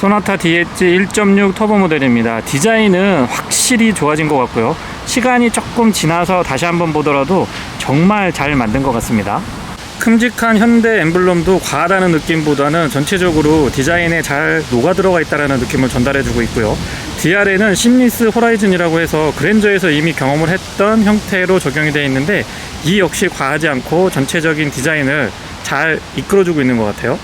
소나타 DH 1.6 터보 모델입니다. 디자인은 확실히 좋아진 것 같고요. 시간이 조금 지나서 다시 한번 보더라도 정말 잘 만든 것 같습니다. 큼직한 현대 엠블럼도 과하다는 느낌보다는 전체적으로 디자인에 잘 녹아들어가 있다는 느낌을 전달해주고 있고요. DR에는 심리스 호라이즌이라고 해서 그랜저에서 이미 경험을 했던 형태로 적용이 되어 있는데, 이 역시 과하지 않고 전체적인 디자인을 잘 이끌어주고 있는 것 같아요.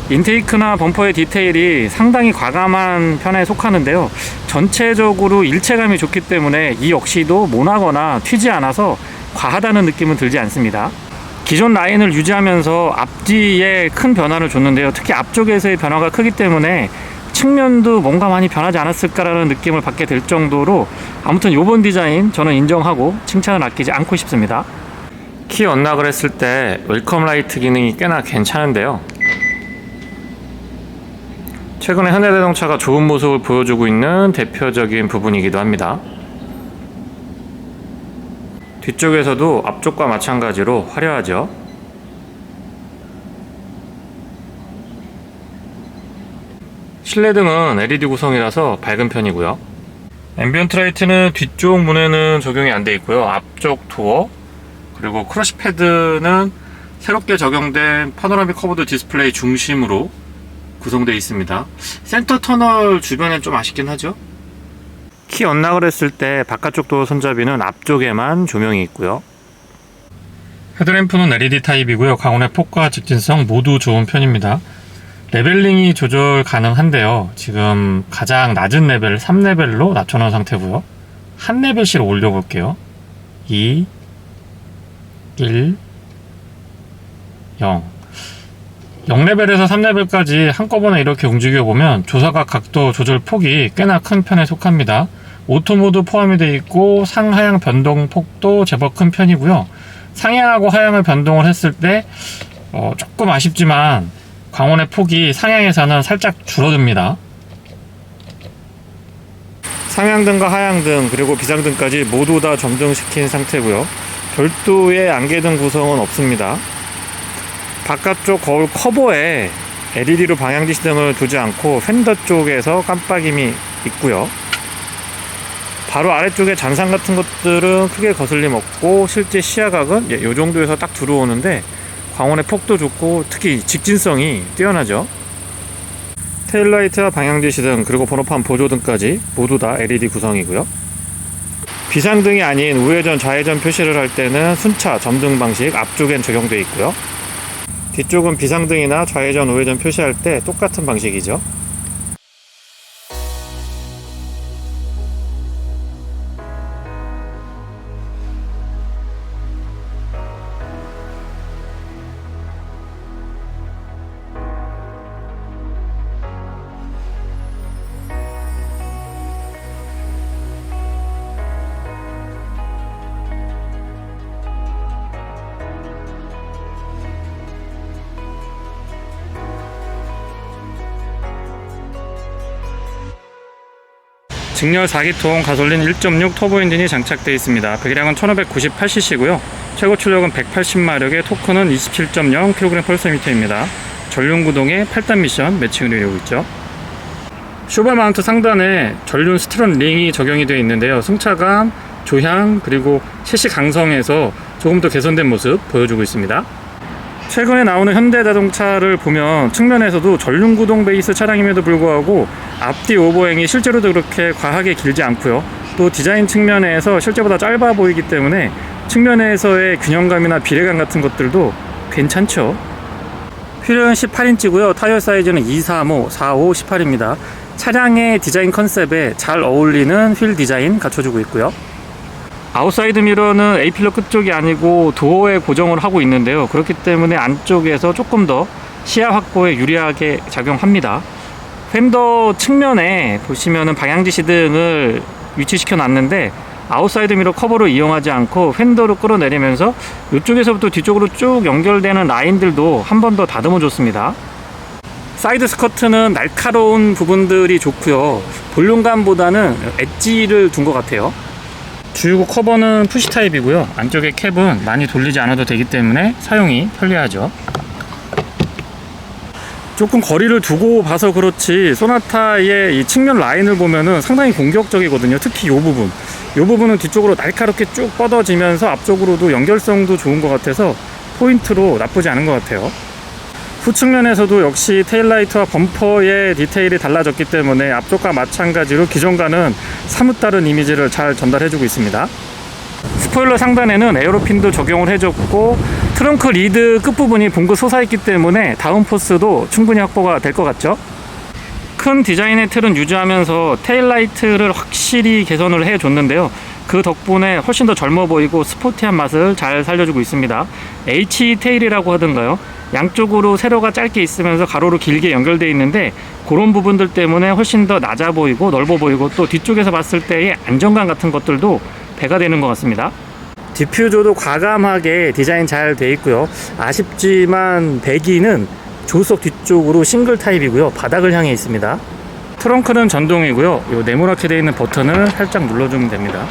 인테이크나 범퍼의 디테일이 상당히 과감한 편에 속하는데요, 전체적으로 일체감이 좋기 때문에 이 역시도 모나거나 튀지 않아서 과하다는 느낌은 들지 않습니다. 기존 라인을 유지하면서 앞뒤에 큰 변화를 줬는데요, 특히 앞쪽에서의 변화가 크기 때문에 측면도 뭔가 많이 변하지 않았을까라는 느낌을 받게 될 정도로, 아무튼 이번 디자인 저는 인정하고 칭찬을 아끼지 않고 싶습니다. 키 언락을 했을 때 웰컴 라이트 기능이 꽤나 괜찮은데요, 최근에 현대자동차가 좋은 모습을 보여주고 있는 대표적인 부분이기도 합니다. 뒤쪽에서도 앞쪽과 마찬가지로 화려하죠. 실내등은 LED 구성이라서 밝은 편이고요. 앰비언트 라이트는 뒤쪽 문에는 적용이 안 돼 있고요. 앞쪽 도어, 그리고 크러쉬 패드는 새롭게 적용된 파노라믹 커브드 디스플레이 중심으로 구성되어 있습니다. 센터 터널 주변엔 좀 아쉽긴 하죠. 키 언락을 했을 때 바깥쪽 도어 손잡이는 앞쪽에만 조명이 있고요. 헤드램프는 LED 타입이고요. 광원의 폭과 직진성 모두 좋은 편입니다. 레벨링이 조절 가능한데요, 지금 가장 낮은 레벨 3레벨로 낮춰놓은 상태고요. 한 레벨씩 올려볼게요. 2, 1, 0. 0레벨에서 3레벨까지 한꺼번에 이렇게 움직여보면 조사각 각도 조절 폭이 꽤나 큰 편에 속합니다. 오토 모드 포함이 되어 있고 상하향 변동 폭도 제법 큰 편이고요. 상향하고 하향을 변동을 했을 때 조금 아쉽지만 광원의 폭이 상향에서는 살짝 줄어듭니다. 상향등과 하향등 그리고 비상등까지 모두 다 점등시킨 상태고요. 별도의 안개등 구성은 없습니다. 바깥쪽 거울 커버에 LED로 방향지시등을 두지 않고 팬더 쪽에서 깜빡임이 있고요. 바로 아래쪽에 잔상 같은 것들은 크게 거슬림 없고 실제 시야각은 이 정도에서 딱 들어오는데 광원의 폭도 좋고 특히 직진성이 뛰어나죠. 테일라이트와 방향지시등 그리고 번호판 보조등까지 모두 다 LED 구성이고요. 비상등이 아닌 우회전 좌회전 표시를 할 때는 순차 점등 방식 앞쪽엔 적용되어 있고요. 뒤쪽은 비상등이나 좌회전 우회전 표시할 때 똑같은 방식이죠. 직렬 4기통 가솔린 1.6 터보 엔진이 장착되어 있습니다. 배기량은 1598cc고요. 최고 출력은 180마력에 토크는 27.0kg/m입니다. 전륜 구동에 8단 미션 매칭을 이루고 있죠. 쇼바 마운트 상단에 전륜 스트런 링이 적용이 되어 있는데요, 승차감, 조향 그리고 셰시 강성에서 조금 더 개선된 모습 보여주고 있습니다. 최근에 나오는 현대자동차를 보면 측면에서도 전륜구동 베이스 차량임에도 불구하고 앞뒤 오버행이 실제로도 그렇게 과하게 길지 않고요, 또 디자인 측면에서 실제보다 짧아 보이기 때문에 측면에서의 균형감이나 비례감 같은 것들도 괜찮죠. 휠은 18인치고요 타이어 사이즈는 235, 45, 18입니다 차량의 디자인 컨셉에 잘 어울리는 휠 디자인 갖춰주고 있고요. 아웃사이드 미러는 A필러 끝쪽이 아니고 도어에 고정을 하고 있는데요, 그렇기 때문에 안쪽에서 조금 더 시야 확보에 유리하게 작용합니다. 팬더 측면에 보시면은 방향지시등을 위치시켜 놨는데 아웃사이드 미러 커버를 이용하지 않고 팬더로 끌어내리면서 이쪽에서부터 뒤쪽으로 쭉 연결되는 라인들도 한 번 더 다듬어 줬습니다. 사이드 스커트는 날카로운 부분들이 좋고요, 볼륨감보다는 엣지를 둔 것 같아요. 주유구 커버는 푸시 타입이고요, 안쪽에 캡은 많이 돌리지 않아도 되기 때문에 사용이 편리하죠. 조금 거리를 두고 봐서 그렇지 소나타의 이 측면 라인을 보면은 상당히 공격적이거든요. 특히 이 부분은 뒤쪽으로 날카롭게 쭉 뻗어지면서 앞쪽으로도 연결성도 좋은 것 같아서 포인트로 나쁘지 않은 것 같아요. 후측면에서도 역시 테일라이트와 범퍼의 디테일이 달라졌기 때문에 앞쪽과 마찬가지로 기존과는 사뭇 다른 이미지를 잘 전달해주고 있습니다. 스포일러 상단에는 에어로핀도 적용을 해줬고 트렁크 리드 끝부분이 봉긋 솟아있기 때문에 다운포스도 충분히 확보가 될 것 같죠. 큰 디자인의 틀은 유지하면서 테일라이트를 확실히 개선을 해줬는데요. 그 덕분에 훨씬 더 젊어 보이고 스포티한 맛을 잘 살려주고 있습니다. H 테일이라고 하던가요? 양쪽으로 세로가 짧게 있으면서 가로로 길게 연결되어 있는데 그런 부분들 때문에 훨씬 더 낮아 보이고 넓어 보이고 또 뒤쪽에서 봤을 때의 안정감 같은 것들도 배가 되는 것 같습니다. 디퓨저도 과감하게 디자인 잘 되어 있고요. 아쉽지만 배기는 조수석 뒤쪽으로 싱글 타입이고요. 바닥을 향해 있습니다. 트렁크는 전동이고요. 이 네모나게 되어 있는 버튼을 살짝 눌러주면 됩니다.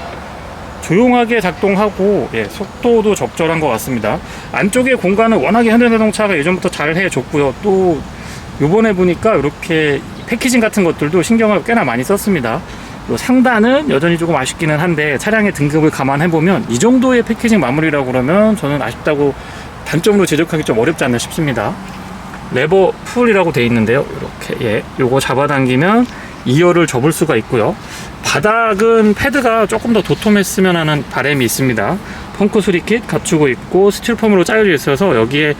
조용하게 작동하고 속도도 적절한 것 같습니다. 안쪽의 공간은 워낙에 현대자동차가 예전부터 잘 해줬고요. 또 요번에 보니까 이렇게 패키징 같은 것들도 신경을 꽤나 많이 썼습니다. 요 상단은 여전히 조금 아쉽기는 한데 차량의 등급을 감안해보면 이 정도의 패키징 마무리라고 그러면 저는 아쉽다고 단점으로 지적하기 좀 어렵지 않나 싶습니다. 레버 풀이라고 되어 있는데요. 이렇게 요거 잡아당기면 2열을 접을 수가 있고요. 바닥은 패드가 조금 더 도톰했으면 하는 바람이 있습니다. 펑크 수리킷 갖추고 있고 스틸폼으로 짜여져 있어서 여기에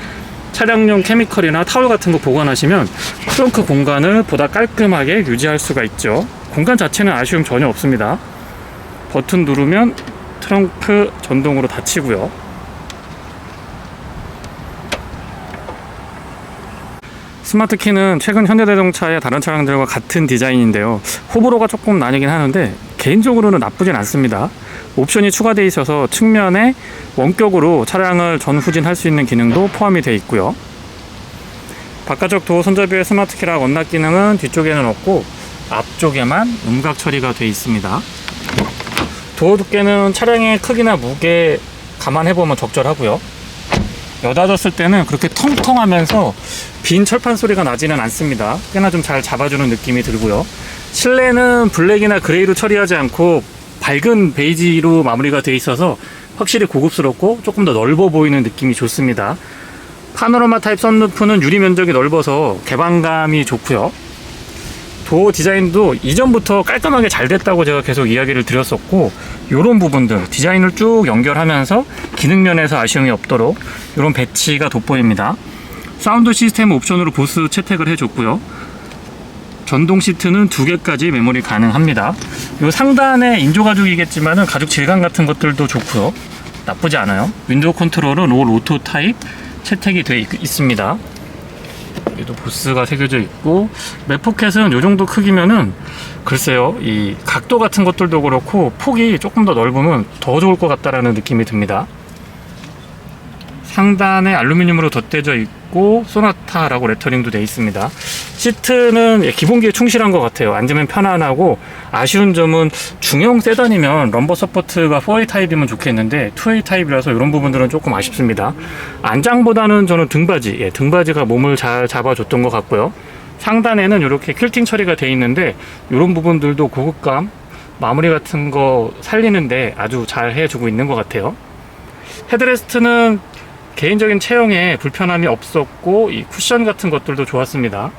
차량용 케미컬이나 타월 같은 거 보관하시면 트렁크 공간을 보다 깔끔하게 유지할 수가 있죠. 공간 자체는 아쉬움 전혀 없습니다. 버튼 누르면 트렁크 전동으로 닫히고요. 스마트키는 최근 현대자동차의 다른 차량들과 같은 디자인인데요. 호불호가 조금 나뉘긴 하는데 개인적으로는 나쁘진 않습니다. 옵션이 추가되어 있어서 측면에 원격으로 차량을 전후진할 수 있는 기능도 포함이 되어 있고요. 바깥쪽 도어 손잡이의 스마트키락 언락 기능은 뒤쪽에는 없고 앞쪽에만 음각 처리가 되어 있습니다. 도어 두께는 차량의 크기나 무게 감안해보면 적절하고요. 여닫았을 때는 그렇게 텅텅하면서 빈 철판 소리가 나지는 않습니다. 꽤나 좀 잘 잡아주는 느낌이 들고요. 실내는 블랙이나 그레이로 처리하지 않고 밝은 베이지로 마무리가 되어 있어서 확실히 고급스럽고 조금 더 넓어 보이는 느낌이 좋습니다. 파노라마 타입 선루프는 유리 면적이 넓어서 개방감이 좋고요. 도어 디자인도 이전부터 깔끔하게 잘 됐다고 제가 계속 이야기를 드렸었고 이런 부분들 디자인을 쭉 연결하면서 기능면에서 아쉬움이 없도록 이런 배치가 돋보입니다. 사운드 시스템 옵션으로 보스 채택을 해줬고요. 전동 시트는 2개까지 메모리 가능합니다. 이 상단에 인조 가죽이겠지만은 가죽 질감 같은 것들도 좋고요. 나쁘지 않아요. 윈도우 컨트롤은 올 오토 타입 채택이 되어 있습니다. 여기도 보스가 새겨져 있고 맵포켓은 이 정도 크기면은 글쎄요 이 각도 같은 것들도 그렇고 폭이 조금 더 넓으면 더 좋을 것 같다라는 느낌이 듭니다. 상단에 알루미늄으로 덧대져 있고 소나타라고 레터링도 되어 있습니다. 시트는 기본기에 충실한 것 같아요. 앉으면 편안하고 아쉬운 점은 중형 세단이면 럼버 서포트가 4A 타입이면 좋겠는데 2A 타입이라서 이런 부분들은 조금 아쉽습니다. 안장보다는 저는 등받이, 등받이가 몸을 잘 잡아줬던 것 같고요. 상단에는 이렇게 퀼팅 처리가 되어 있는데 이런 부분들도 고급감 마무리 같은 거 살리는데 아주 잘 해주고 있는 것 같아요. 헤드레스트는 개인적인 체형에 불편함이 없었고 이 쿠션 같은 것들도 좋았습니다.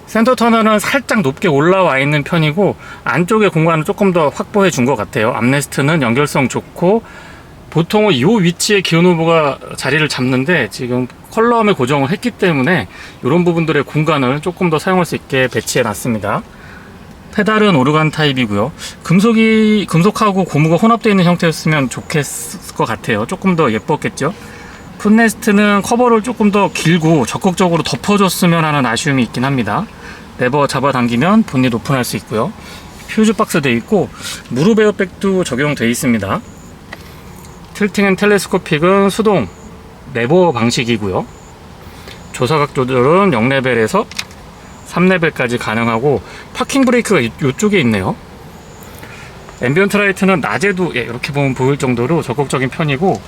센터 터널은 살짝 높게 올라와 있는 편이고 안쪽의 공간을 조금 더 확보해 준 것 같아요. 암레스트는 연결성 좋고 보통은 이 위치에 기어노브가 자리를 잡는데 지금 컬럼에 고정을 했기 때문에 이런 부분들의 공간을 조금 더 사용할 수 있게 배치해 놨습니다. 페달은 오르간 타입이고요. 금속하고 고무가 혼합되어 있는 형태였으면 좋겠을 것 같아요. 조금 더 예뻤겠죠. 풋레스트는 커버를 조금 더 길고 적극적으로 덮어줬으면 하는 아쉬움이 있긴 합니다. 레버 잡아당기면 본닛 오픈할 수 있고요. 퓨즈 박스 되어 있고 무릎 에어백도 적용되어 있습니다. 틸팅 앤 텔레스코픽은 수동 레버 방식이고요. 조사각 조절은 0레벨에서 3레벨까지 가능하고 파킹 브레이크가 이쪽에 있네요. 앰비언트 라이트는 낮에도 이렇게 보면 보일 정도로 적극적인 편이고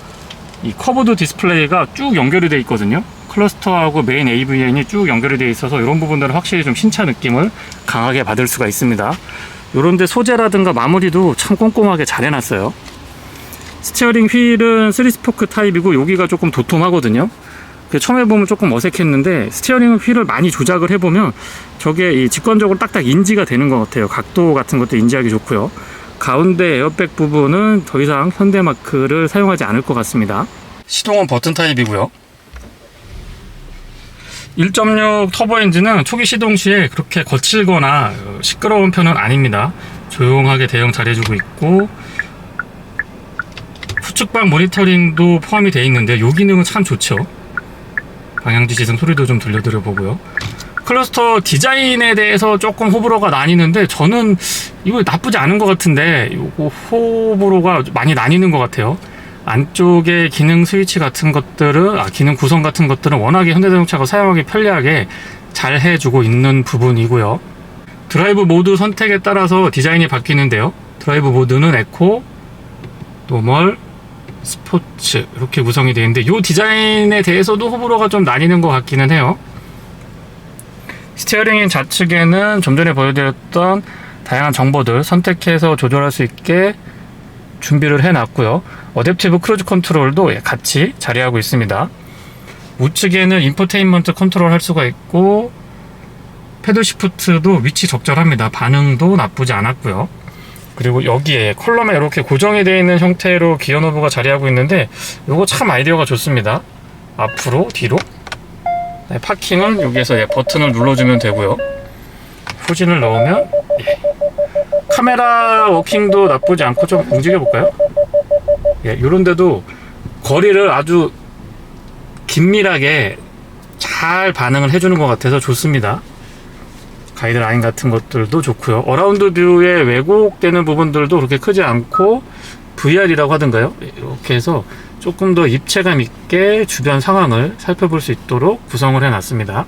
이 커브드 디스플레이가 쭉 연결이 되어 있거든요. 클러스터하고 메인 AVN이 쭉 연결이 되어 있어서 이런 부분들은 확실히 좀 신차 느낌을 강하게 받을 수가 있습니다. 이런데 소재라든가 마무리도 참 꼼꼼하게 잘 해놨어요. 스티어링 휠은 3스포크 타입이고 여기가 조금 도톰하거든요. 처음에 보면 조금 어색했는데 스티어링 휠을 많이 조작을 해보면 저게 직관적으로 딱딱 인지가 되는 것 같아요. 각도 같은 것도 인지하기 좋고요. 가운데 에어백 부분은 더 이상 현대마크를 사용하지 않을 것 같습니다. 시동은 버튼 타입이고요. 1.6 터보 엔진은 초기 시동 시에 그렇게 거칠거나 시끄러운 편은 아닙니다. 조용하게 대응 잘해주고 있고 후측방 모니터링도 포함이 되어 있는데 이 기능은 참 좋죠. 방향지 시승 소리도 좀 들려드려보고요. 클러스터 디자인에 대해서 조금 호불호가 나뉘는데 저는 이거 나쁘지 않은 것 같은데 이거 호불호가 많이 나뉘는 것 같아요. 안쪽에 기능 스위치 같은 것들은 기능 구성 같은 것들은 워낙에 현대자동차가 사용하기 편리하게 잘 해주고 있는 부분이고요. 드라이브 모드 선택에 따라서 디자인이 바뀌는데요. 드라이브 모드는 에코, 노멀, 스포츠 이렇게 구성이 되어 있는데 이 디자인에 대해서도 호불호가 좀 나뉘는 것 같기는 해요. 스티어링 좌측에는 좀 전에 보여드렸던 다양한 정보들 선택해서 조절할 수 있게 준비를 해놨고요. 어댑티브 크루즈 컨트롤도 같이 자리하고 있습니다. 우측에는 인포테인먼트 컨트롤 할 수가 있고 패들 시프트도 위치 적절합니다. 반응도 나쁘지 않았고요. 그리고 여기에 컬럼에 이렇게 고정이 되어 있는 형태로 기어 노브가 자리하고 있는데 이거 참 아이디어가 좋습니다. 앞으로 뒤로 파킹은 여기에서 버튼을 눌러주면 되고요. 후진을 넣으면 카메라 워킹도 나쁘지 않고 좀 움직여 볼까요? 이런데도 거리를 아주 긴밀하게 잘 반응을 해주는 것 같아서 좋습니다. 가이드라인 같은 것들도 좋고요. 어라운드 뷰에 왜곡되는 부분들도 그렇게 크지 않고 VR이라고 하던가요? 이렇게 해서 조금 더 입체감 있게 주변 상황을 살펴볼 수 있도록 구성을 해놨습니다.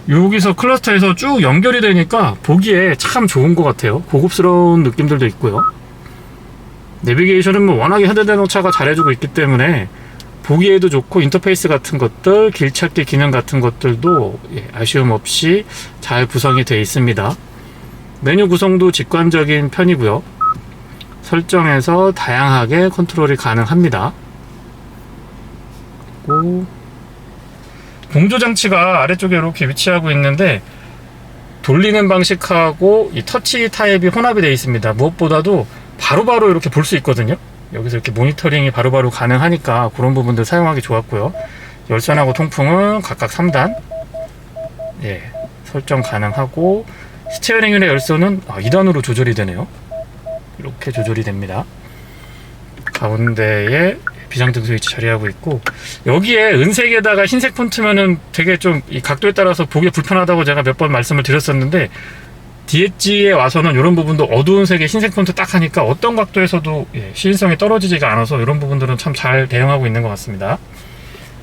여기서 클러스터에서 쭉 연결이 되니까 보기에 참 좋은 것 같아요. 고급스러운 느낌들도 있고요. 내비게이션은 뭐 워낙에 현대자동차가 잘해주고 있기 때문에 보기에도 좋고 인터페이스 같은 것들, 길찾기 기능 같은 것들도 아쉬움 없이 잘 구성이 되어 있습니다. 메뉴 구성도 직관적인 편이고요. 설정에서 다양하게 컨트롤이 가능합니다. 그리고 공조장치가 아래쪽에 이렇게 위치하고 있는데 돌리는 방식하고 이 터치 타입이 혼합이 되어 있습니다. 무엇보다도 바로바로 이렇게 볼 수 있거든요. 여기서 이렇게 모니터링이 바로바로 가능하니까 그런 부분들 사용하기 좋았고요. 열선하고 통풍은 각각 3단 설정 가능하고 스티어링 휠의 열선은 2단으로 조절이 되네요. 이렇게 조절이 됩니다. 가운데에 비상등 스위치 자리하고 있고 여기에 은색에다가 흰색 폰트면은 되게 좀 이 각도에 따라서 보기 불편하다고 제가 몇 번 말씀을 드렸었는데 DH에 와서는 이런 부분도 어두운 색의 흰색 폰트 딱 하니까 어떤 각도에서도 시인성이 떨어지지가 않아서 이런 부분들은 참 잘 대응하고 있는 것 같습니다.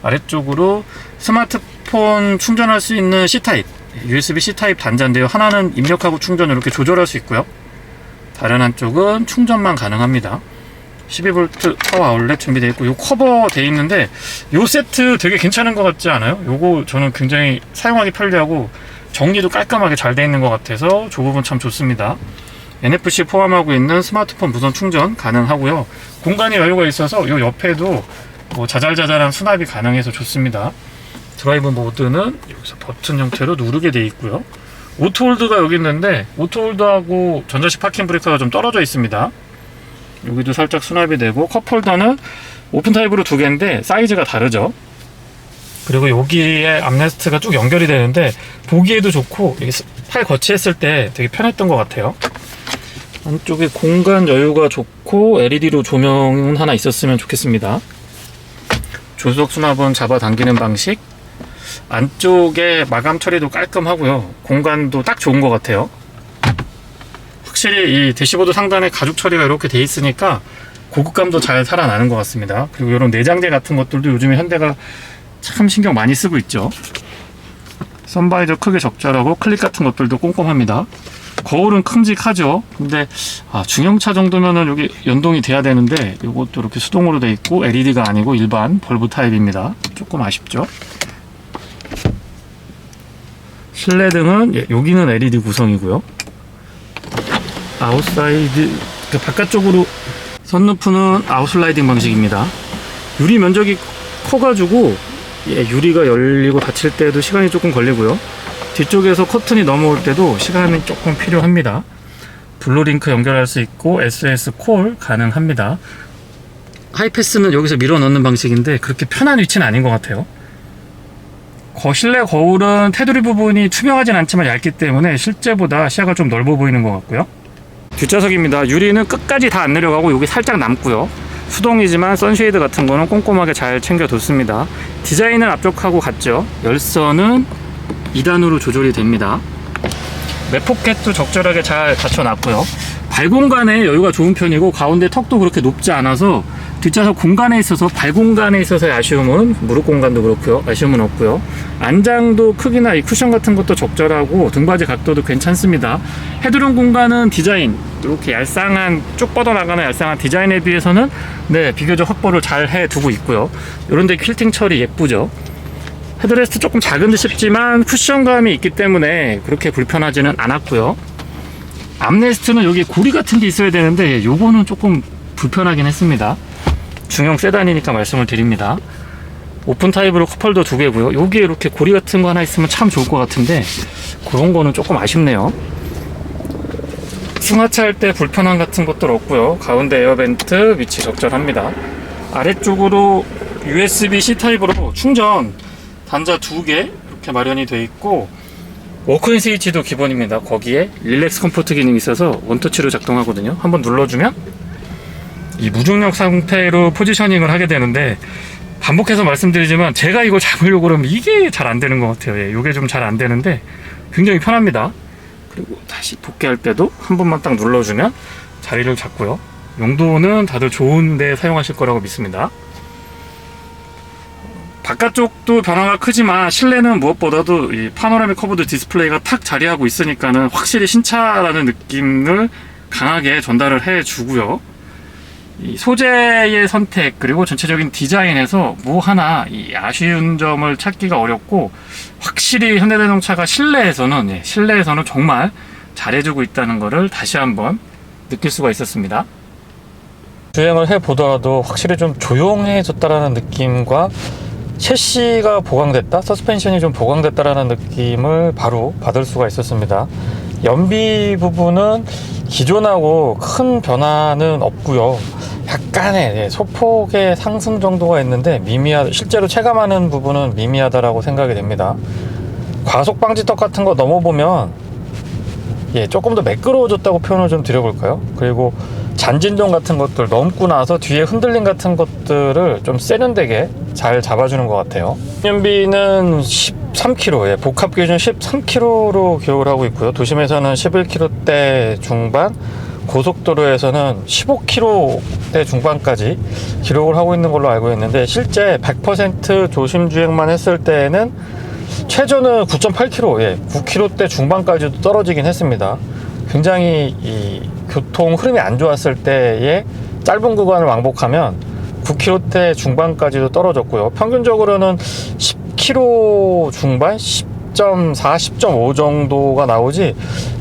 아래쪽으로 스마트폰 충전할 수 있는 C타입, USB C타입 단자인데요. 하나는 입력하고 충전 이렇게 조절할 수 있고요. 다른 한쪽은 충전만 가능합니다. 12V 파워 아울렛 준비되어 있고 요 커버 되어 있는데 요 세트 되게 괜찮은 것 같지 않아요? 요거 저는 굉장히 사용하기 편리하고 정리도 깔끔하게 잘 되어 있는 것 같아서 저 부분 참 좋습니다. NFC 포함하고 있는 스마트폰 무선 충전 가능하고요. 공간이 여유가 있어서 요 옆에도 뭐 자잘자잘한 수납이 가능해서 좋습니다. 드라이브 모드는 여기서 버튼 형태로 누르게 되어 있고요. 오토홀드가 여기 있는데 오토홀드하고 전자식 파킹 브레이크가 좀 떨어져 있습니다. 여기도 살짝 수납이 되고 컵홀더는 오픈 타입으로 2개인데 사이즈가 다르죠. 그리고 여기에 암레스트가 쭉 연결이 되는데 보기에도 좋고 팔 거치했을 때 되게 편했던 것 같아요. 안쪽에 공간 여유가 좋고 LED로 조명은 하나 있었으면 좋겠습니다. 조수석 수납은 잡아당기는 방식. 안쪽에 마감 처리도 깔끔하고요. 공간도 딱 좋은 것 같아요. 확실히 이 대시보드 상단에 가죽 처리가 이렇게 돼 있으니까 고급감도 잘 살아나는 것 같습니다. 그리고 이런 내장재 같은 것들도 요즘에 현대가 참 신경 많이 쓰고 있죠. 선바이저 크게 적절하고 클립 같은 것들도 꼼꼼합니다. 거울은 큼직하죠. 근데 중형차 정도면은 여기 연동이 돼야 되는데 이것도 이렇게 수동으로 돼 있고 LED가 아니고 일반 벌브 타입입니다. 조금 아쉽죠. 실내등은 여기는 LED 구성이고요. 아웃사이드 바깥쪽으로 선루프는 아웃슬라이딩 방식입니다. 유리 면적이 커가지고 유리가 열리고 닫힐 때도 시간이 조금 걸리고요. 뒤쪽에서 커튼이 넘어올 때도 시간이 조금 필요합니다. 블루링크 연결할 수 있고 SS 콜 가능합니다. 하이패스는 여기서 밀어 넣는 방식인데 그렇게 편한 위치는 아닌 것 같아요. 실내 거울은 테두리 부분이 투명하진 않지만 얇기 때문에 실제보다 시야가 좀 넓어 보이는 것 같고요. 뒷좌석입니다. 유리는 끝까지 다 안 내려가고 여기 살짝 남고요. 수동이지만 선쉐이드 같은 거는 꼼꼼하게 잘 챙겨뒀습니다. 디자인은 앞쪽하고 같죠. 열선은 2단으로 조절이 됩니다. 맥포켓도 적절하게 잘 갖춰놨고요. 발 공간에 여유가 좋은 편이고 가운데 턱도 그렇게 높지 않아서 뒷좌석 공간에 있어서 발 공간에 있어서의 아쉬움은 무릎 공간도 그렇고요. 아쉬움은 없고요. 안장도 크기나 이 쿠션 같은 것도 적절하고 등받이 각도도 괜찮습니다. 헤드룸 공간은 디자인 이렇게 얄쌍한 쭉 뻗어나가는 얄쌍한 디자인에 비해서는 비교적 확보를 잘 해두고 있고요. 이런데 퀼팅 처리 예쁘죠. 헤드레스트 조금 작은 듯 싶지만 쿠션감이 있기 때문에 그렇게 불편하지는 않았고요. 암레스트는 여기 고리 같은 게 있어야 되는데 요거는 조금 불편하긴 했습니다. 중형 세단이니까 말씀을 드립니다. 오픈 타입으로 컵홀더 2개고요. 여기에 이렇게 고리 같은 거 하나 있으면 참 좋을 것 같은데 그런 거는 조금 아쉽네요. 승하차 할 때 불편함 같은 것도 없고요. 가운데 에어벤트 위치 적절합니다. 아래쪽으로 USB-C 타입으로 충전 단자 2개 이렇게 마련이 되어 있고 워크인 스위치도 기본입니다. 거기에 릴렉스 컴포트 기능이 있어서 원터치로 작동하거든요. 한번 눌러주면 이 무중력 상태로 포지셔닝을 하게 되는데 반복해서 말씀드리지만 제가 이거 잡으려고 그러면 이게 잘 안 되는 것 같아요. 이게 좀 잘 안 되는데 굉장히 편합니다. 그리고 다시 복귀할 때도 한 번만 딱 눌러주면 자리를 잡고요. 용도는 다들 좋은데 사용하실 거라고 믿습니다. 바깥쪽도 변화가 크지만 실내는 무엇보다도 이 파노라믹 커브드 디스플레이가 탁 자리하고 있으니까는 확실히 신차라는 느낌을 강하게 전달을 해주고요. 이 소재의 선택 그리고 전체적인 디자인에서 뭐 하나 이 아쉬운 점을 찾기가 어렵고 확실히 현대자동차가 실내에서는 정말 잘해주고 있다는 것을 다시 한번 느낄 수가 있었습니다. 주행을 해보더라도 확실히 좀 조용해졌다라는 느낌과 셰시가 보강됐다, 서스펜션이 좀 보강됐다라는 느낌을 바로 받을 수가 있었습니다. 연비 부분은 기존하고 큰 변화는 없고요. 약간의 소폭의 상승 정도가 있는데 실제로 체감하는 부분은 미미하다라고 생각이 됩니다. 과속 방지턱 같은 거 넘어보면 조금 더 매끄러워졌다고 표현을 좀 드려볼까요? 그리고 잔진동 같은 것들 넘고 나서 뒤에 흔들림 같은 것들을 좀 세련되게 잘 잡아주는 것 같아요. 연비는 13km, 복합 기준 13km로 기록을 하고 있고요. 도심에서는 11km대 중반, 고속도로에서는 15km대 중반까지 기록을 하고 있는 걸로 알고 있는데 실제 100% 조심 주행만 했을 때에는 최저는 9.8km, 9km대 중반까지도 떨어지긴 했습니다. 굉장히 이 교통 흐름이 안 좋았을 때의 짧은 구간을 왕복하면 9km대 중반까지도 떨어졌고요. 평균적으로는 10km 중반, 10.4, 10.5 정도가 나오지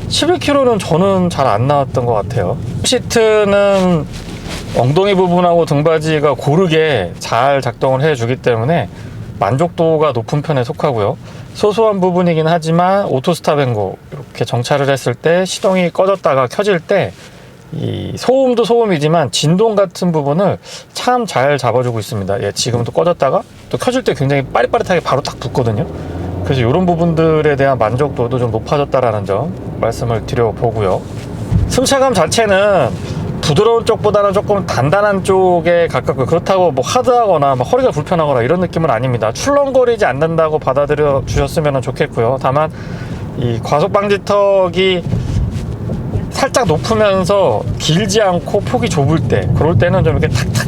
11km는 저는 잘 안 나왔던 것 같아요. 시트는 엉덩이 부분하고 등받이가 고르게 잘 작동을 해주기 때문에 만족도가 높은 편에 속하고요. 소소한 부분이긴 하지만 오토스탑 앤고 이렇게 정차를 했을 때 시동이 꺼졌다가 켜질 때 이 소음도 소음이지만 진동 같은 부분을 참 잘 잡아주고 있습니다. 지금도 꺼졌다가 또 켜질 때 굉장히 빠릿빠릿하게 바로 딱 붙거든요. 그래서 이런 부분들에 대한 만족도도 좀 높아졌다라는 점 말씀을 드려보고요. 승차감 자체는 부드러운 쪽보다는 조금 단단한 쪽에 가깝고 그렇다고 뭐 하드하거나 허리가 불편하거나 이런 느낌은 아닙니다. 출렁거리지 않는다고 받아들여 주셨으면 좋겠고요. 다만 이 과속 방지턱이 살짝 높으면서 길지 않고 폭이 좁을 때 그럴 때는 좀 이렇게 탁탁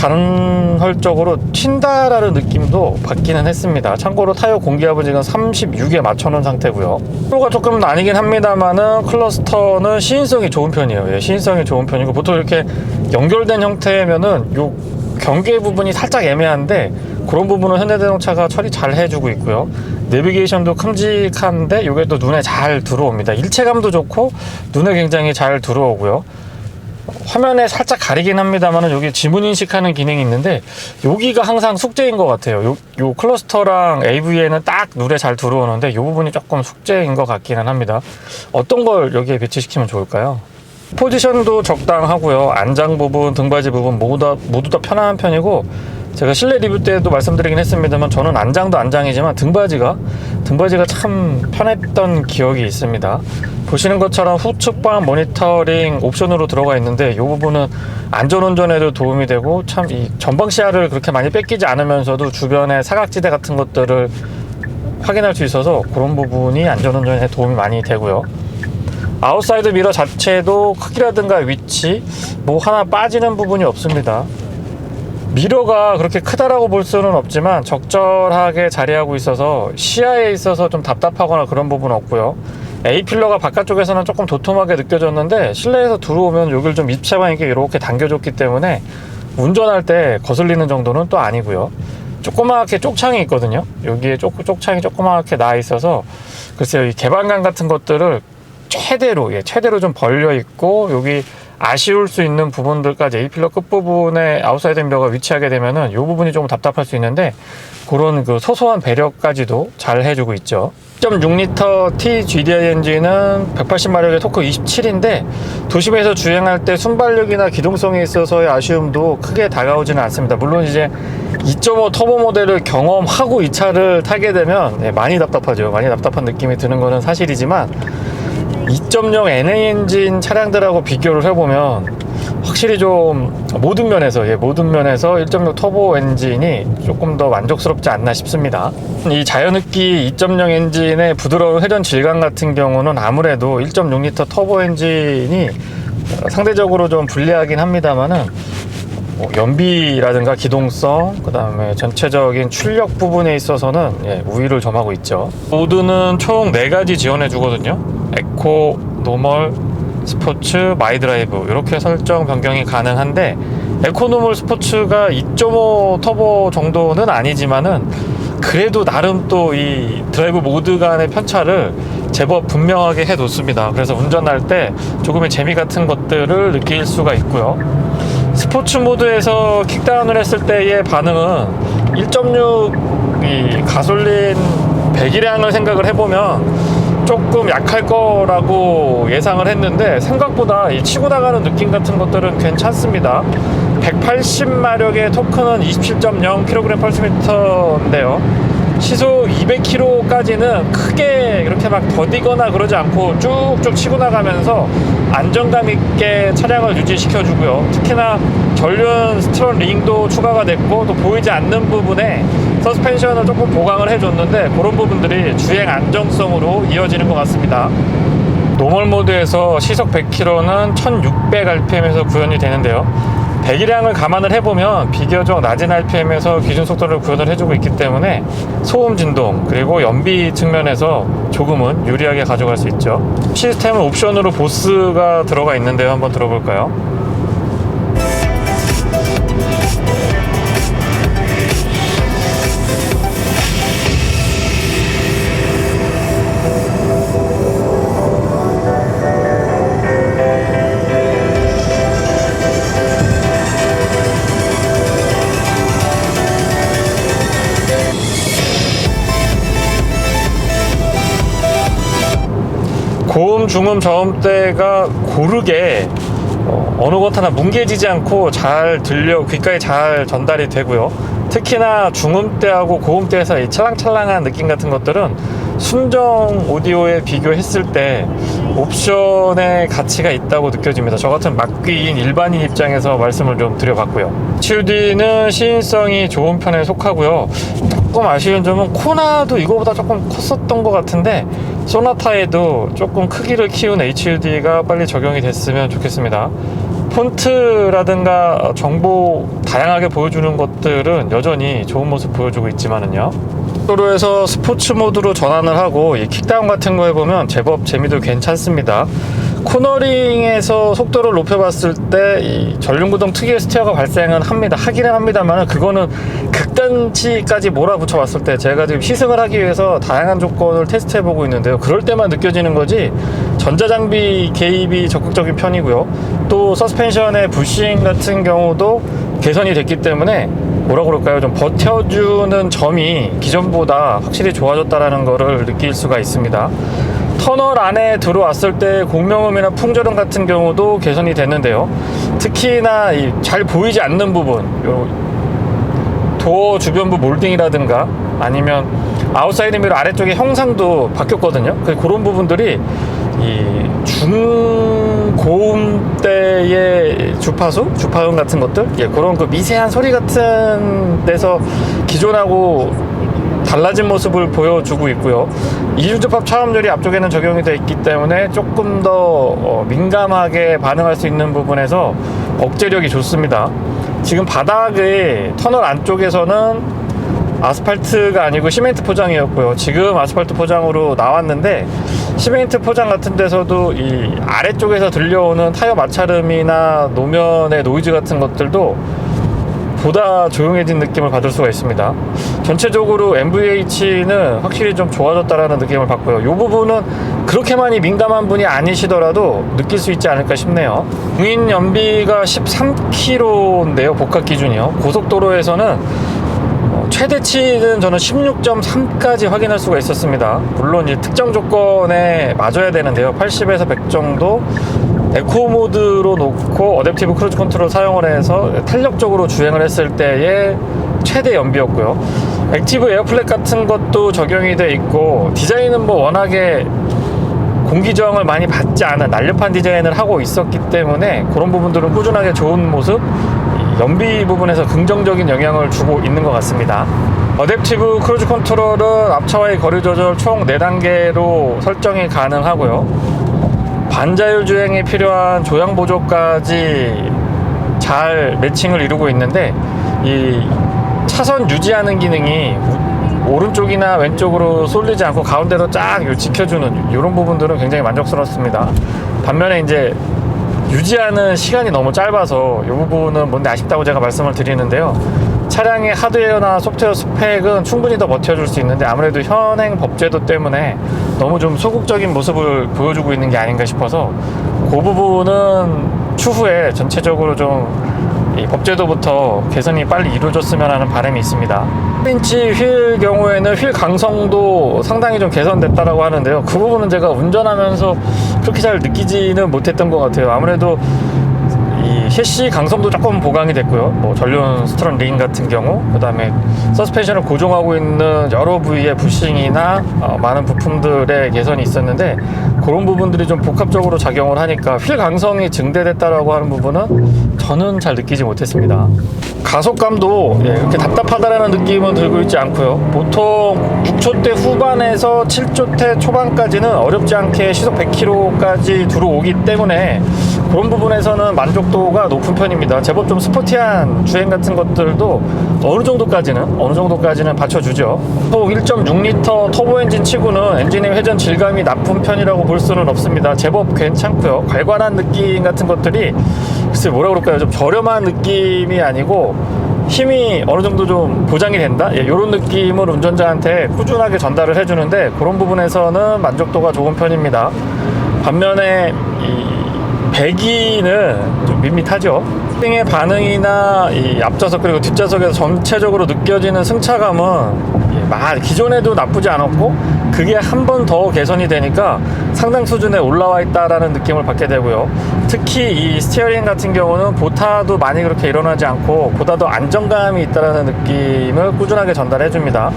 간헐적으로 튄다라는 느낌도 받기는 했습니다. 참고로 타이어 공기압은 지금 36에 맞춰놓은 상태고요. 프로가 조금 나뉘긴 합니다만은 클러스터는 시인성이 좋은 편이에요. 예, 시인성이 좋은 편이고, 보통 이렇게 연결된 형태면은 요 경계 부분이 살짝 애매한데 그런 부분은 현대자동차가 처리 잘 해주고 있고요. 내비게이션도 큼직한데 이게 또 눈에 잘 들어옵니다. 일체감도 좋고 눈에 굉장히 잘 들어오고요. 화면에 살짝 가리긴 합니다만 여기 지문 인식하는 기능이 있는데 여기가 항상 숙제인 것 같아요. 요 클러스터랑 AV에는 딱 눈에 잘 들어오는데 이 부분이 조금 숙제인 것 같기는 합니다. 어떤 걸 여기에 배치시키면 좋을까요? 포지션도 적당하고요. 안장 부분, 등받이 부분 모두 다 편안한 편이고, 제가 실내 리뷰 때도 말씀드리긴 했습니다만 저는 안장도 안장이지만 등받이가 참 편했던 기억이 있습니다. 보시는 것처럼 후측방 모니터링 옵션으로 들어가 있는데 이 부분은 안전운전에도 도움이 되고, 참 이 전방 시야를 그렇게 많이 뺏기지 않으면서도 주변의 사각지대 같은 것들을 확인할 수 있어서 그런 부분이 안전운전에 도움이 많이 되고요. 아웃사이드 미러 자체도 크기라든가 위치 뭐 하나 빠지는 부분이 없습니다. 미러가 그렇게 크다라고 볼 수는 없지만 적절하게 자리하고 있어서 시야에 있어서 좀 답답하거나 그런 부분은 없고요. A필러가 바깥쪽에서는 조금 도톰하게 느껴졌는데 실내에서 들어오면 여기를 좀 입체감 있게 이렇게 당겨줬기 때문에 운전할 때 거슬리는 정도는 또 아니고요. 조그맣게 쪽창이 있거든요. 여기에 쪽창이 조그맣게 나 있어서 글쎄요, 이 개방감 같은 것들을 최대로 좀 벌려 있고, 여기 아쉬울 수 있는 부분들까지 A필러 끝부분에 아웃사이드 미러가 위치하게 되면은 이 부분이 조금 답답할 수 있는데 그런 그 소소한 배려까지도 잘 해주고 있죠. 1.6L TGDI 엔진은 180마력의 토크 27인데 도심에서 주행할 때 순발력이나 기동성에 있어서의 아쉬움도 크게 다가오지는 않습니다. 물론 이제 2.5 터보 모델을 경험하고 이 차를 타게 되면 많이 답답하죠. 많이 답답한 느낌이 드는 것은 사실이지만 2.0 NA 엔진 차량들하고 비교를 해보면 확실히 좀 모든 면에서 1.6 터보 엔진이 조금 더 만족스럽지 않나 싶습니다. 이 자연흡기 2.0 엔진의 부드러운 회전 질감 같은 경우는 아무래도 1.6L 터보 엔진이 상대적으로 좀 불리하긴 합니다만은 연비라든가 기동성, 그 다음에 전체적인 출력 부분에 있어서는 우위를 점하고 있죠. 모드는 총 4가지 지원해 주거든요. 에코, 노멀, 스포츠, 마이드라이브 이렇게 설정 변경이 가능한데, 에코, 노멀, 스포츠가 2.5 터보 정도는 아니지만은 그래도 나름 또 이 드라이브 모드 간의 편차를 제법 분명하게 해 놓습니다. 그래서 운전할 때 조금의 재미 같은 것들을 느낄 수가 있고요. 스포츠 모드에서 킥다운을 했을 때의 반응은 1.6 이 가솔린 배기량을 생각을 해보면 조금 약할 거라고 예상을 했는데 생각보다 이 치고 나가는 느낌 같은 것들은 괜찮습니다. 180마력의 토크는 27.0kg/m인데요. 시속 200km까지는 크게 이렇게 막 더디거나 그러지 않고 쭉쭉 치고 나가면서 안정감 있게 차량을 유지시켜 주고요. 특히나 전륜 스트런 링도 추가가 됐고, 또 보이지 않는 부분에 서스펜션을 조금 보강을 해줬는데 그런 부분들이 주행 안정성으로 이어지는 것 같습니다. 노멀 모드에서 시속 100km는 1600rpm에서 구현이 되는데요. 배기량을 감안을 해보면 비교적 낮은 RPM에서 기준 속도를 구현을 해주고 있기 때문에 소음 진동 그리고 연비 측면에서 조금은 유리하게 가져갈 수 있죠. 시스템은 옵션으로 보스가 들어가 있는데요. 한번 들어볼까요? 고음, 중음, 저음대가 고르게 어느 것 하나 뭉개지지 않고 잘 들려 귓가에 잘 전달이 되고요. 특히나 중음대하고 고음대에서 이 찰랑찰랑한 느낌 같은 것들은 순정 오디오에 비교했을 때 옵션의 가치가 있다고 느껴집니다. 저 같은 막귀인 일반인 입장에서 말씀을 좀 드려봤고요. HUD는 시인성이 좋은 편에 속하고요. 조금 아쉬운 점은 코나도 이거보다 조금 컸었던 것 같은데 소나타에도 조금 크기를 키운 HUD가 빨리 적용이 됐으면 좋겠습니다. 폰트라든가 정보 다양하게 보여주는 것들은 여전히 좋은 모습 보여주고 있지만은요, 도로에서 스포츠 모드로 전환을 하고 이 킥다운 같은 거 해보면 제법 재미도 괜찮습니다. 코너링에서 속도를 높여봤을 때 이 전륜구동 특유의 스티어가 발생은 하기는 합니다만, 그거는 극단치까지 몰아붙여 봤을 때, 제가 지금 시승을 하기 위해서 다양한 조건을 테스트해보고 있는데요, 그럴 때만 느껴지는 거지 전자장비 개입이 적극적인 편이고요. 또 서스펜션의 부싱 같은 경우도 개선이 됐기 때문에 뭐라 그럴까요, 좀 버텨주는 점이 기존보다 확실히 좋아졌다라는 거를 느낄 수가 있습니다. 터널 안에 들어왔을 때 공명음이나 풍절음 같은 경우도 개선이 됐는데요, 특히나 잘 보이지 않는 부분, 도어 주변부 몰딩이라든가 아니면 아웃사이드 미러 아래쪽의 형상도 바뀌었거든요. 그런 부분들이 이 중고음대의 주파음 같은 것들, 그런 그 미세한 소리 같은 데서 기존하고 달라진 모습을 보여주고 있고요. 이중접합 차음률이 앞쪽에는 적용이 되어 있기 때문에 조금 더 민감하게 반응할 수 있는 부분에서 억제력이 좋습니다. 지금 바닥의 터널 안쪽에서는 아스팔트가 아니고 시멘트 포장이었고요, 지금 아스팔트 포장으로 나왔는데, 시멘트 포장 같은 데서도 이 아래쪽에서 들려오는 타이어 마찰음이나 노면의 노이즈 같은 것들도 보다 조용해진 느낌을 받을 수가 있습니다. 전체적으로 MVH는 확실히 좀 좋아졌다라는 느낌을 받고요. 이 부분은 그렇게 많이 민감한 분이 아니시더라도 느낄 수 있지 않을까 싶네요. 공인 연비가 13km인데요, 복합 기준이요. 고속도로에서는 최대치는 저는 16.3까지 확인할 수가 있었습니다. 물론 이제 특정 조건에 맞아야 되는데요, 80에서 100 정도 에코 모드로 놓고 어댑티브 크루즈 컨트롤 사용을 해서 탄력적으로 주행을 했을 때의 최대 연비였고요. 액티브 에어플랫 같은 것도 적용이 돼 있고, 디자인은 뭐 워낙에 공기저항을 많이 받지 않은 날렵한 디자인을 하고 있었기 때문에 그런 부분들은 꾸준하게 좋은 모습, 연비 부분에서 긍정적인 영향을 주고 있는 것 같습니다. 어댑티브 크루즈 컨트롤은 앞차와의 거리 조절 총 4단계로 설정이 가능하고요, 반자율 주행에 필요한 조향 보조까지 잘 매칭을 이루고 있는데, 이 차선 유지하는 기능이 오른쪽이나 왼쪽으로 쏠리지 않고 가운데로 쫙 지켜주는 이런 부분들은 굉장히 만족스럽습니다. 반면에 이제 유지하는 시간이 너무 짧아서 이 부분은 뭔데 아쉽다고 제가 말씀을 드리는데요, 차량의 하드웨어나 소프트웨어 스펙은 충분히 더 버텨줄 수 있는데 아무래도 현행 법제도 때문에 너무 좀 소극적인 모습을 보여주고 있는 게 아닌가 싶어서, 그 부분은 추후에 전체적으로 좀 이 법제도부터 개선이 빨리 이루어졌으면 하는 바람이 있습니다. 10인치 휠 경우에는 휠 강성도 상당히 좀 개선됐다라고 하는데요, 그 부분은 제가 운전하면서 그렇게 잘 느끼지는 못했던 것 같아요. 아무래도 이 셰시 강성도 조금 보강이 됐고요, 뭐 전륜 스트런 링 같은 경우, 그 다음에 서스펜션을 고정하고 있는 여러 부위의 부싱이나 많은 부품들의 개선이 있었는데, 그런 부분들이 좀 복합적으로 작용을 하니까 휠 강성이 증대됐다라고 하는 부분은 저는 잘 느끼지 못했습니다. 가속감도 이렇게 답답하다라는 느낌은 들고 있지 않고요, 보통 6초대 후반에서 7초대 초반까지는 어렵지 않게 시속 100km까지 들어오기 때문에 그런 부분에서는 만족도가 높은 편입니다. 제법 좀 스포티한 주행 같은 것들도 어느 정도까지는 받쳐주죠. 1.6L 터보 엔진 치고는 엔진의 회전 질감이 나쁜 편이라고 볼 수는 없습니다. 제법 괜찮고요. 괄괄한 느낌 같은 것들이 글쎄 뭐라 그럴까요, 좀 저렴한 느낌이 아니고 힘이 어느 정도 좀 보장이 된다, 이런 느낌을 운전자한테 꾸준하게 전달을 해주는데, 그런 부분에서는 만족도가 좋은 편입니다. 반면에 이 배기는 좀 밋밋하죠. 스팅의 반응이나 이 앞좌석 그리고 뒷좌석에서 전체적으로 느껴지는 승차감은 기존에도 나쁘지 않았고, 그게 한 번 더 개선이 되니까 상당 수준에 올라와 있다라는 느낌을 받게 되고요. 특히 이 스티어링 같은 경우는 보타도 많이 그렇게 일어나지 않고 보다 더 안정감이 있다라는 느낌을 꾸준하게 전달해 줍니다.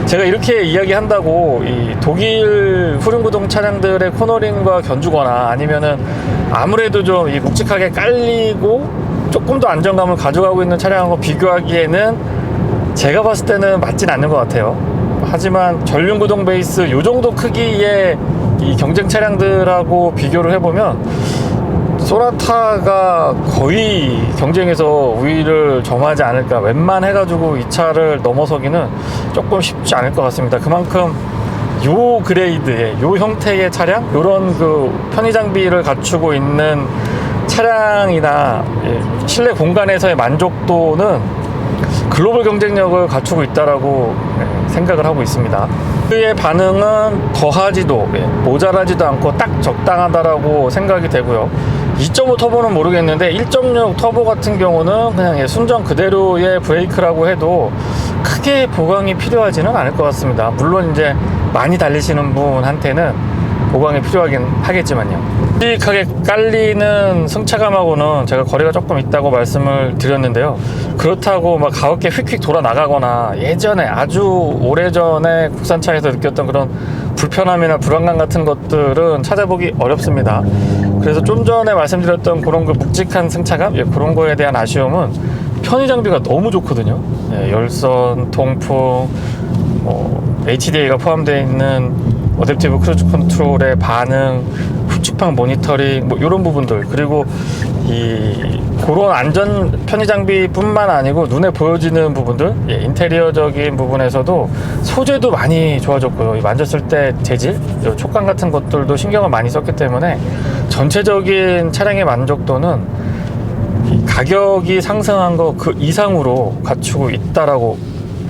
제가 이렇게 이야기한다고 이 독일 후륜구동 차량들의 코너링과 견주거나 아니면은 아무래도 좀 이 묵직하게 깔리고 조금 더 안정감을 가져가고 있는 차량하고 비교하기에는 제가 봤을 때는 맞진 않는 것 같아요. 하지만 전륜구동 베이스 요 정도 크기의 이 경쟁 차량들하고 비교를 해보면 소나타가 거의 경쟁에서 우위를 점하지 않을까. 웬만해가지고 이 차를 넘어서기는 조금 쉽지 않을 것 같습니다. 그만큼 요 그레이드의 요 형태의 차량, 요런 그 편의 장비를 갖추고 있는 차량이나 실내 공간에서의 만족도는 글로벌 경쟁력을 갖추고 있다라고 생각을 하고 있습니다. 그의 반응은 더하지도 모자라지도 않고 딱 적당하다라고 생각이 되고요. 2.5 터보는 모르겠는데 1.6 터보 같은 경우는 그냥 순정 그대로의 브레이크라고 해도 크게 보강이 필요하지는 않을 것 같습니다. 물론 이제 많이 달리시는 분한테는 보강이 필요하긴 하겠지만요. 묵직하게 깔리는 승차감하고는 제가 거리가 조금 있다고 말씀을 드렸는데요. 그렇다고 막 가볍게 휙휙 돌아 나가거나 예전에 아주 오래전에 국산차에서 느꼈던 그런 불편함이나 불안감 같은 것들은 찾아보기 어렵습니다. 그래서 좀 전에 말씀드렸던 그런 그 묵직한 승차감, 그런 거에 대한 아쉬움은 편의 장비가 너무 좋거든요. 열선, 통풍, HDA가 포함되어 있는 어댑티브 크루즈 컨트롤의 반응, 후측방 모니터링, 이런 부분들, 그리고 그런 안전 편의 장비뿐만 아니고 눈에 보여지는 부분들, 인테리어적인 부분에서도 소재도 많이 좋아졌고요. 만졌을 때 재질, 촉감 같은 것들도 신경을 많이 썼기 때문에 전체적인 차량의 만족도는 가격이 상승한 거 그 이상으로 갖추고 있다라고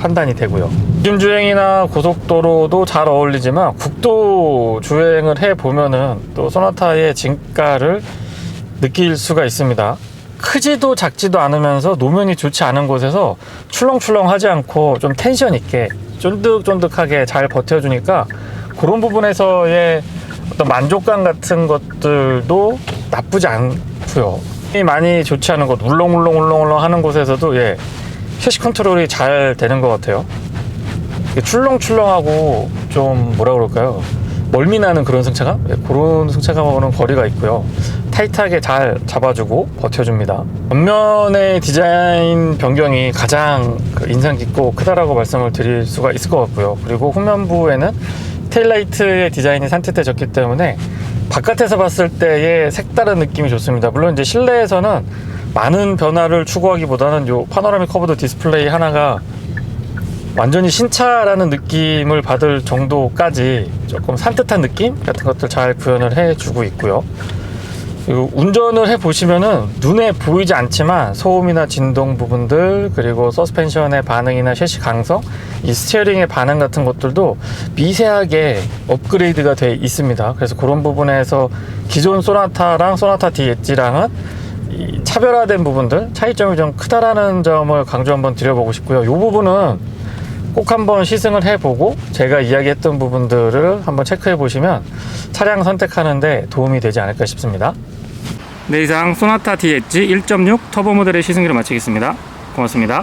판단이 되고요. 요즘 주행이나 고속도로도 잘 어울리지만 국도 주행을 해보면은 또 소나타의 진가를 느낄 수가 있습니다. 크지도 작지도 않으면서 노면이 좋지 않은 곳에서 출렁출렁하지 않고 좀 텐션 있게 쫀득쫀득하게 잘 버텨주니까 그런 부분에서의 어떤 만족감 같은 것들도 나쁘지 않고요. 많이 좋지 않은 곳, 울렁울렁 하는 곳에서도 셰시 컨트롤이 잘 되는 것 같아요. 출렁출렁하고 좀 뭐라 그럴까요? 멀미나는 그런 승차감? 그런 승차감하고는 거리가 있고요. 타이트하게 잘 잡아주고 버텨줍니다. 전면의 디자인 변경이 가장 인상 깊고 크다라고 말씀을 드릴 수가 있을 것 같고요. 그리고 후면부에는 테일라이트의 디자인이 산뜻해졌기 때문에 바깥에서 봤을 때의 색다른 느낌이 좋습니다. 물론 이제 실내에서는 많은 변화를 추구하기보다는 요 파노라믹 커브드 디스플레이 하나가 완전히 신차라는 느낌을 받을 정도까지 조금 산뜻한 느낌 같은 것들 잘 구현을 해주고 있고요. 그리고 운전을 해보시면은 눈에 보이지 않지만 소음이나 진동 부분들, 그리고 서스펜션의 반응이나 셰시 강성, 이 스티어링의 반응 같은 것들도 미세하게 업그레이드가 돼 있습니다. 그래서 그런 부분에서 기존 소나타랑 소나타 D 엣지랑은 차별화된 부분들, 차이점이 좀 크다라는 점을 강조 한번 드려보고 싶고요. 이 부분은 꼭 한번 시승을 해보고 제가 이야기했던 부분들을 한번 체크해 보시면 차량 선택하는데 도움이 되지 않을까 싶습니다. 네, 이상 소나타 D 엣지 1.6 터보 모델의 시승기를 마치겠습니다. 고맙습니다.